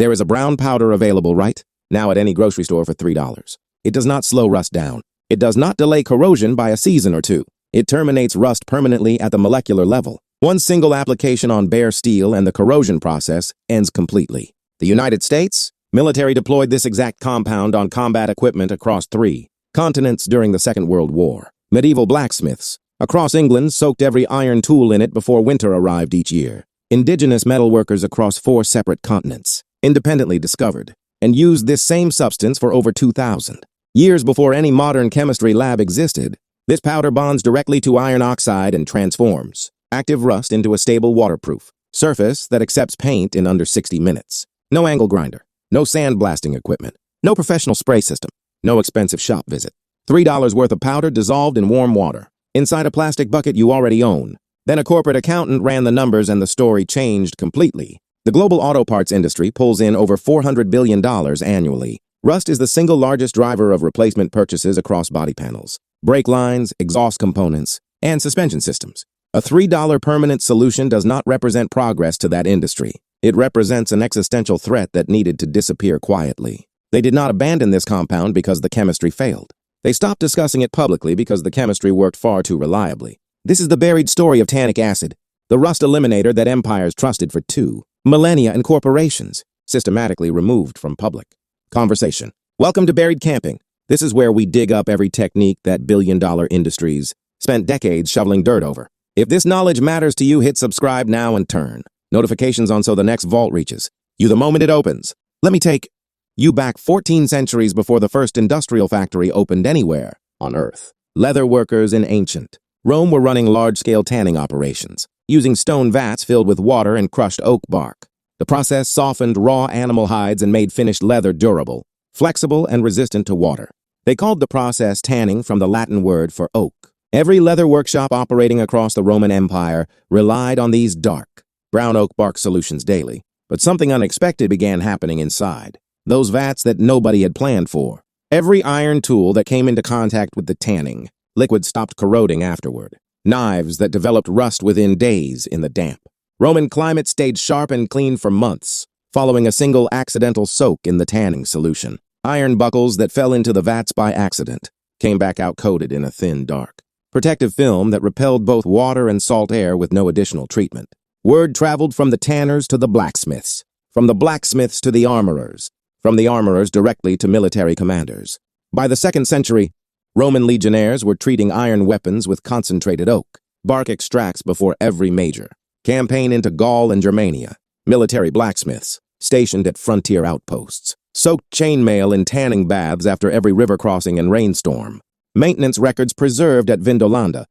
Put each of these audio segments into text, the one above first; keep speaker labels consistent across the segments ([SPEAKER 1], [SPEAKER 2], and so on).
[SPEAKER 1] There is a brown powder available right now at any grocery store for $3. It does not slow rust down. It does not delay corrosion by a season or two. It terminates rust permanently at the molecular level. One single application on bare steel and the corrosion process ends completely. The United States military deployed this exact compound on combat equipment across 3 continents during the Second World War. Medieval blacksmiths across England soaked every iron tool in it before winter arrived each year. Indigenous metalworkers across 4 separate continents independently discovered and used this same substance for over 2,000 years before any modern chemistry lab existed. This powder bonds directly to iron oxide and transforms active rust into a stable waterproof surface that accepts paint in under 60 minutes. No angle grinder, no sandblasting equipment, no professional spray system, no expensive shop visit. $3 worth of powder dissolved in warm water inside a plastic bucket you already own. Then a corporate accountant ran the numbers and the story changed completely. The global auto parts industry pulls in over $400 billion annually. Rust is the single largest driver of replacement purchases across body panels, brake lines, exhaust components, and suspension systems. A $3 permanent solution does not represent progress to that industry. It represents an existential threat that needed to disappear quietly. They did not abandon this compound because the chemistry failed. They stopped discussing it publicly because the chemistry worked far too reliably. This is the buried story of tannic acid, the rust eliminator that empires trusted for 2 millennia and corporations systematically removed from public conversation. Welcome to Buried Camping. This is where we dig up every technique that billion-dollar industries spent decades shoveling dirt over. If this knowledge matters to you, hit subscribe now and turn notifications on so the next vault reaches you the moment it opens. Let me take you back 14 centuries before the first industrial factory opened anywhere on Earth. Leather workers in ancient Rome were running large-scale tanning operations, using stone vats filled with water and crushed oak bark. The process softened raw animal hides and made finished leather durable, flexible, and resistant to water. They called the process tanning from the Latin word for oak. Every leather workshop operating across the Roman Empire relied on these dark, brown oak bark solutions daily. But something unexpected began happening inside. Those vats that nobody had planned for. Every iron tool that came into contact with the tanning liquid stopped corroding afterward. Knives that developed rust within days in the damp. Roman climate stayed sharp and clean for months, following a single accidental soak in the tanning solution. Iron buckles that fell into the vats by accident came back out coated in a thin, dark, protective film that repelled both water and salt air with no additional treatment. Word traveled from the tanners to the blacksmiths, from the blacksmiths to the armorers, from the armorers directly to military commanders. By the 2nd century, Roman legionnaires were treating iron weapons with concentrated oak bark extracts before every major campaign into Gaul and Germania. Military blacksmiths, stationed at frontier outposts, soaked chainmail in tanning baths after every river crossing and rainstorm. Maintenance records preserved at Vindolanda,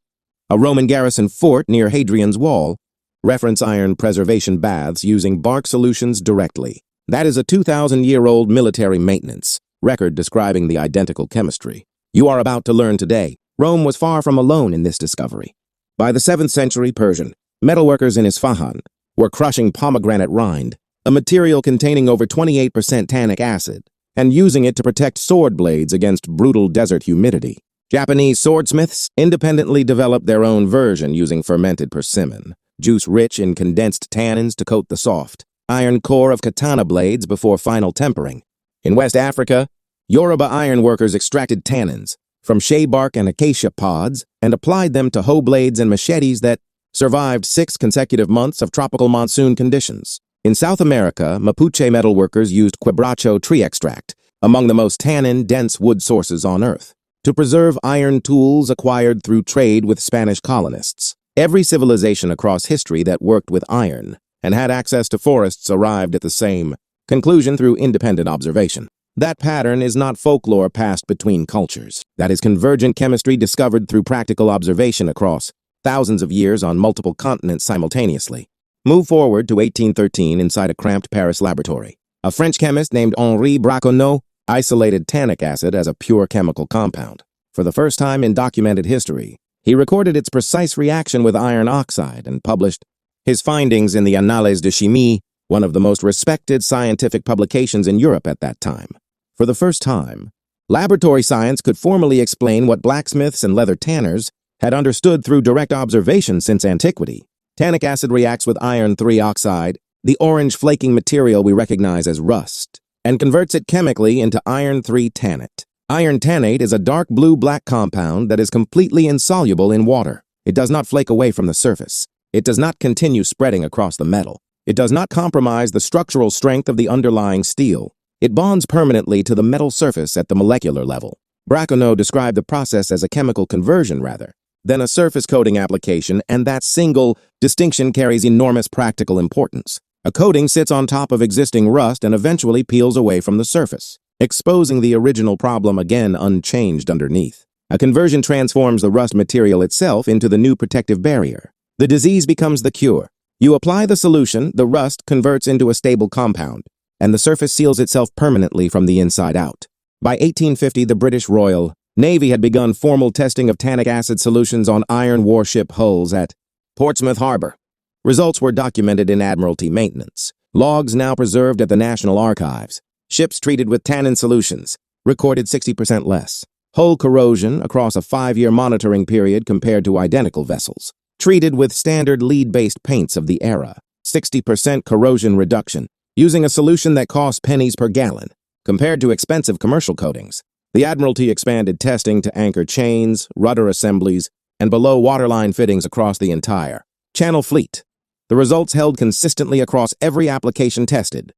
[SPEAKER 1] a Roman garrison fort near Hadrian's Wall, reference iron preservation baths using bark solutions directly. That is a 2,000-year-old military maintenance record describing the identical chemistry you are about to learn today. Rome was far from alone in this discovery. By the 7th century Persian, metalworkers in Isfahan were crushing pomegranate rind, a material containing over 28% tannic acid, and using it to protect sword blades against brutal desert humidity. Japanese swordsmiths independently developed their own version using fermented persimmon, juice rich in condensed tannins to coat the soft iron core of katana blades before final tempering. In West Africa, Yoruba ironworkers extracted tannins from shea bark and acacia pods and applied them to hoe blades and machetes that survived 6 consecutive months of tropical monsoon conditions. In South America, Mapuche metalworkers used quebracho tree extract, among the most tannin-dense wood sources on Earth, to preserve iron tools acquired through trade with Spanish colonists. Every civilization across history that worked with iron and had access to forests arrived at the same conclusion through independent observation. That pattern is not folklore passed between cultures. That is convergent chemistry discovered through practical observation across thousands of years on multiple continents simultaneously. Move forward to 1813 inside a cramped Paris laboratory. A French chemist named Henri Braconnot isolated tannic acid as a pure chemical compound. For the first time in documented history, he recorded its precise reaction with iron oxide and published his findings in the Annales de Chimie, one of the most respected scientific publications in Europe at that time. For the first time, laboratory science could formally explain what blacksmiths and leather tanners had understood through direct observation since antiquity. Tannic acid reacts with iron 3 oxide the orange flaking material we recognize as rust, and converts it chemically into iron-3 tannate. Iron tannate is a dark blue-black compound that is completely insoluble in water. It does not flake away from the surface. It does not continue spreading across the metal. It does not compromise the structural strength of the underlying steel. It bonds permanently to the metal surface at the molecular level. Braconneau described the process as a chemical conversion rather than a surface coating application, and that single distinction carries enormous practical importance. A coating sits on top of existing rust and eventually peels away from the surface, exposing the original problem again unchanged underneath. A conversion transforms the rust material itself into the new protective barrier. The disease becomes the cure. You apply the solution, the rust converts into a stable compound, and the surface seals itself permanently from the inside out. By 1850, the British Royal Navy had begun formal testing of tannic acid solutions on iron warship hulls at Portsmouth Harbor. Results were documented in Admiralty maintenance. Logs now preserved at the National Archives. Ships treated with tannin solutions recorded 60% less. Hull corrosion across a 5-year monitoring period compared to identical vessels. Treated with standard lead-based paints of the era. 60% corrosion reduction, using a solution that cost pennies per gallon, compared to expensive commercial coatings. The Admiralty expanded testing to anchor chains, rudder assemblies, and below waterline fittings across the entire Channel fleet. The results held consistently across every application tested.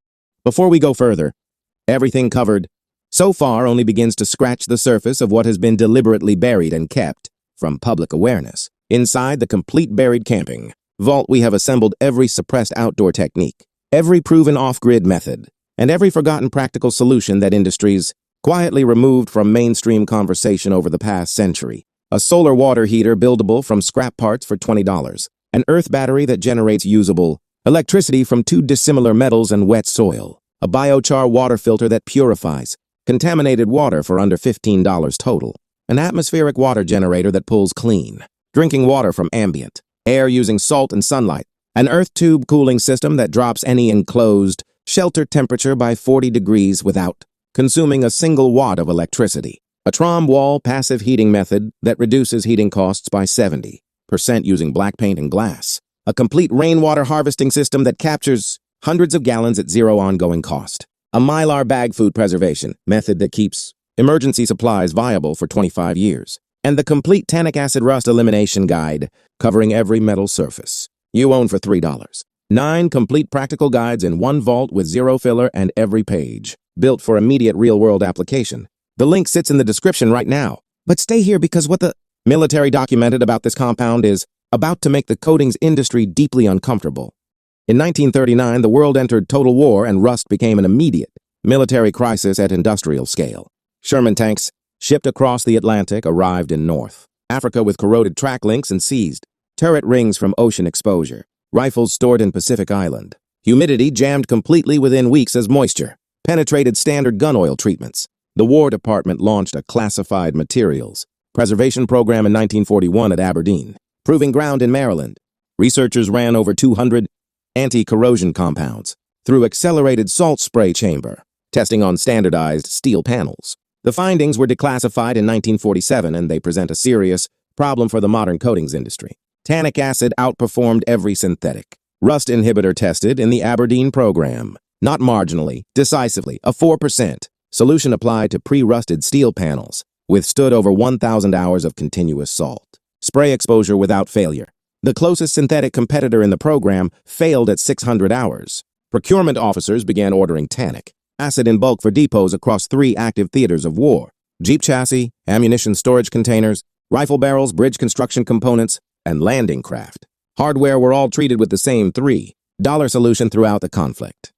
[SPEAKER 1] Before we go further, everything covered so far only begins to scratch the surface of what has been deliberately buried and kept from public awareness. Inside the complete buried camping vault, we have assembled every suppressed outdoor technique, every proven off-grid method, and every forgotten practical solution that industries quietly removed from mainstream conversation over the past century. A solar water heater buildable from scrap parts for $20. An earth battery that generates usable electricity from 2 dissimilar metals and wet soil. A biochar water filter that purifies contaminated water for under $15 total. An atmospheric water generator that pulls clean drinking water from ambient air using salt and sunlight. An earth tube cooling system that drops any enclosed shelter temperature by 40 degrees without consuming a single watt of electricity. A Trom wall passive heating method that reduces heating costs by 70% using black paint and glass. A complete rainwater harvesting system that captures hundreds of gallons at zero ongoing cost. A Mylar bag food preservation method that keeps emergency supplies viable for 25 years. And the complete tannic acid rust elimination guide covering every metal surface. You own for $3. 9 complete practical guides in one vault with zero filler and every page, built for immediate real-world application. The link sits in the description right now. But stay here because what the military documented about this compound is about to make the coatings industry deeply uncomfortable. In 1939, the world entered total war and rust became an immediate military crisis at industrial scale. Sherman tanks shipped across the Atlantic arrived in North Africa with corroded track links and seized turret rings from ocean exposure. Rifles stored in Pacific Island. Humidity jammed completely within weeks as moisture penetrated standard gun oil treatments. The War Department launched a classified materials preservation program in 1941 at Aberdeen, proving ground in Maryland. Researchers ran over 200 anti-corrosion compounds through accelerated salt spray chamber, testing on standardized steel panels. The findings were declassified in 1947, and they present a serious problem for the modern coatings industry. Tannic acid outperformed every synthetic rust inhibitor tested in the Aberdeen program. Not marginally, decisively, a 4% solution applied to pre-rusted steel panels withstood over 1,000 hours of continuous salt spray exposure without failure. The closest synthetic competitor in the program failed at 600 hours. Procurement officers began ordering tannic acid in bulk for depots across 3 active theaters of war: jeep chassis, ammunition storage containers, rifle barrels, bridge construction components, and landing craft. Hardware were all treated with the same $3 solution throughout the conflict.